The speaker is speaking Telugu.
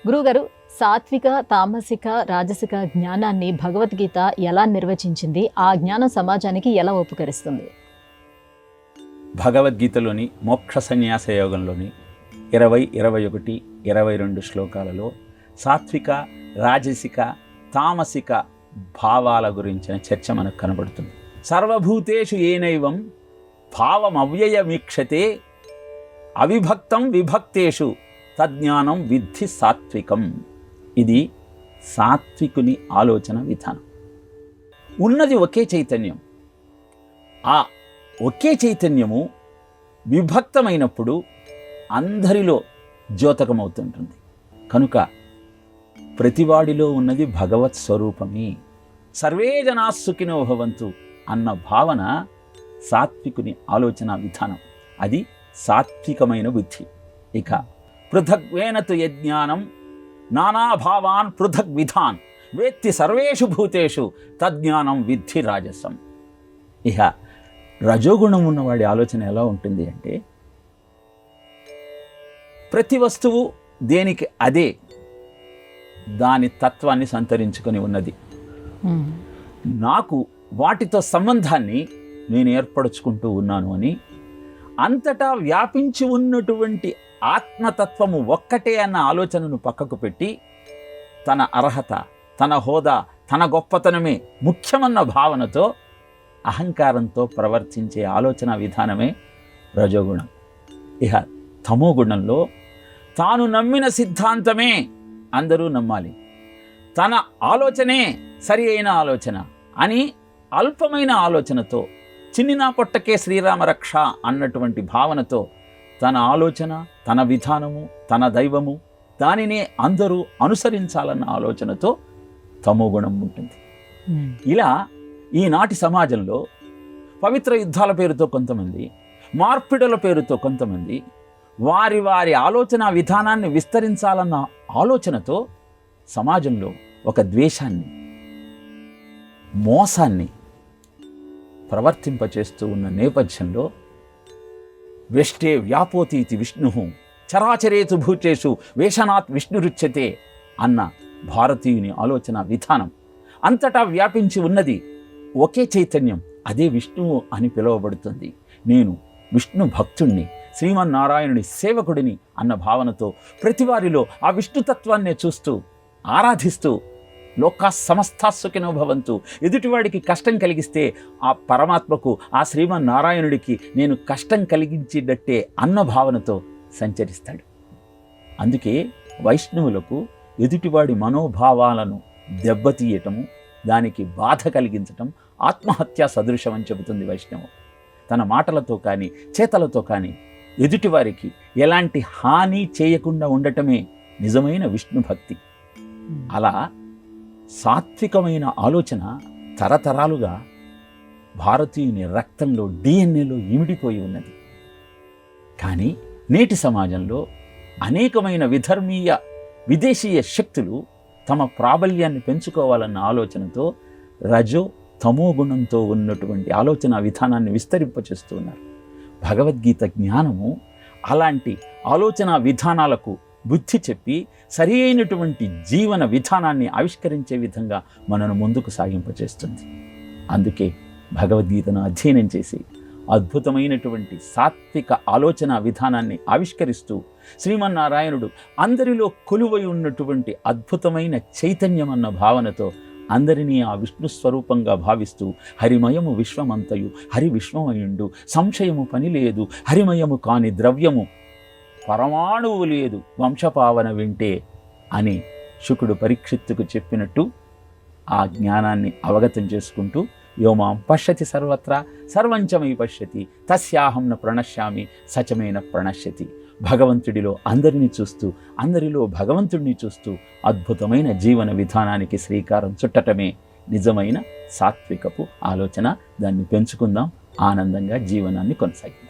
గురువుగారు, సాత్విక, తామసిక, రాజసిక జ్ఞానాన్ని భగవద్గీత ఎలా నిర్వచించింది? ఆ జ్ఞానం సమాజానికి ఎలా ఉపకరిస్తుంది? భగవద్గీతలోని మోక్ష సన్యాస యోగంలోని 20, 21, 22 శ్లోకాలలో సాత్విక, రాజసిక, తామసిక భావాల గురించిన చర్చ మనకు కనబడుతుంది. సర్వభూతేషు ఏనైవం భావమవ్యయమీక్షతే అవిభక్తం విభక్తేషు తజ్ఞానం విద్ధి సాత్వికం. ఇది సాత్వికుని ఆలోచన విధానం. ఉన్నది ఒకే చైతన్యం. ఆ ఒకే చైతన్యము విభక్తమైనప్పుడు అందరిలో ద్యోతకమవుతుంటుంది. కనుక ప్రతివాడిలో ఉన్నది భగవత్ స్వరూపమే. సర్వే జనా సుఖినో భవంతు అన్న భావన సాత్వికుని ఆలోచన విధానం. అది సాత్వికమైన బుద్ధి. ఇక పృథగ్వేన తు యజ్ఞానం నానాభావాన్ పృథగ్ విధాన్ వేత్తి సర్వేషు భూతేషు తజ్ఞానం విద్ధి రాజసం. ఇహ రజోగుణం ఉన్నవాడి ఆలోచన ఎలా ఉంటుంది అంటే, ప్రతి వస్తువు దేనికి అదే దాని తత్వాన్ని సంతరించుకొని ఉన్నది. నాకు వాటితో సంబంధాన్ని నేను ఏర్పరచుకుంటూ ఉన్నాను అని అంతటా వ్యాపించి ఉన్నటువంటి ఆత్మతత్వము ఒక్కటే అన్న ఆలోచనను పక్కకు పెట్టి తన అర్హత, తన హోదా, తన గొప్పతనమే ముఖ్యమన్న భావనతో అహంకారంతో ప్రవర్తించే ఆలోచన విధానమే రజోగుణం. ఇహ తమోగుణంలో తాను నమ్మిన సిద్ధాంతమే అందరూ నమ్మాలి, తన ఆలోచనే సరి అయిన ఆలోచన అని అల్పమైన ఆలోచనతో, చిన్నినా పొట్టకే శ్రీరామరక్ష అన్నటువంటి భావనతో తన ఆలోచన, తన విధానము, తన దైవము దానినే అందరూ అనుసరించాలన్న ఆలోచనతో తమోగుణం ఉంటుంది. ఇలా ఈనాటి సమాజంలో పవిత్ర యుద్ధాల పేరుతో కొంతమంది, మార్పిడుల పేరుతో కొంతమంది వారి వారి ఆలోచన విధానాన్ని విస్తరించాలన్న ఆలోచనతో సమాజంలో ఒక ద్వేషాన్ని, మోసాన్ని ప్రవర్తింపచేస్తూ ఉన్న నేపథ్యంలో వెష్టే వ్యాపోతీతి విష్ణు చరాచరేతు భూతేషు వేషనాత్ విష్ణురుచ్యతే అన్న భారతీయుని ఆలోచన విధానం. అంతటా వ్యాపించి ఉన్నది ఒకే చైతన్యం, అదే విష్ణువు అని పిలువబడుతుంది. నేను విష్ణు భక్తుణ్ణి, శ్రీమన్నారాయణుని సేవకుడిని అన్న భావనతో ప్రతివారిలో ఆ విష్ణుతత్వాన్నే చూస్తూ ఆరాధిస్తూ లోకా సమస్తా సుఖినో భవంతు, ఎదుటివాడికి కష్టం కలిగిస్తే ఆ పరమాత్మకు, ఆ శ్రీమన్నారాయణుడికి నేను కష్టం కలిగించేటట్టే అన్న భావనతో సంచరిస్తాడు. అందుకే వైష్ణవులకు ఎదుటివాడి మనోభావాలను దెబ్బతీయటము, దానికి బాధ కలిగించటం ఆత్మహత్యా సదృశం అని చెబుతుంది వైష్ణవం. తన మాటలతో కానీ చేతలతో కానీ ఎదుటివారికి ఎలాంటి హాని చేయకుండా ఉండటమే నిజమైన విష్ణు భక్తి. అలా సాత్వికమైన ఆలోచన తరతరాలుగా భారతీయుని రక్తంలో, డిఎన్ఏలో ఇమిడిపోయి ఉన్నది. కానీ నేటి సమాజంలో అనేకమైన విధర్మీయ విదేశీయ శక్తులు తమ ప్రాబల్యాన్ని పెంచుకోవాలన్న ఆలోచనతో రజో తమో గుణంతో ఉన్నటువంటి ఆలోచన విధానాన్ని విస్తరింపచేస్తూ ఉన్నారు. భగవద్గీత జ్ఞానము అలాంటి ఆలోచన విధానాలకు బుద్ధి చెప్పి సరి అయినటువంటి జీవన విధానాన్ని ఆవిష్కరించే విధంగా మనను ముందుకు సాగింపచేస్తుంది. అందుకే భగవద్గీతను అధ్యయనం చేసి అద్భుతమైనటువంటి సాత్విక ఆలోచన విధానాన్ని ఆవిష్కరిస్తూ శ్రీమన్నారాయణుడు అందరిలో కొలువై ఉన్నటువంటి అద్భుతమైన చైతన్యం అన్న భావనతో అందరినీ ఆ విష్ణు స్వరూపంగా భావిస్తూ హరిమయము విశ్వమంతయు హరి విశ్వమయుండు, సంశయము పని లేదు, హరిమయము కాని ద్రవ్యము పరమాణువు లేదు, వంశపావన వింటే అని శుకుడు పరీక్షిత్తుకు చెప్పినట్టు ఆ జ్ఞానాన్ని అవగతం చేసుకుంటూ యోమాం పశ్యతి సర్వత్రా సర్వంచమై పశ్యతి తస్యాహం న ప్రణశ్యామి సచమైన ప్రణశ్యతి. భగవంతుడిలో అందరినీ చూస్తూ, అందరిలో భగవంతుడిని చూస్తూ అద్భుతమైన జీవన విధానానికి శ్రీకారం చుట్టటమే నిజమైన సాత్వికపు ఆలోచన. దాన్ని పెంచుకుందాం, ఆనందంగా జీవనాన్ని కొనసాగిద్దాం.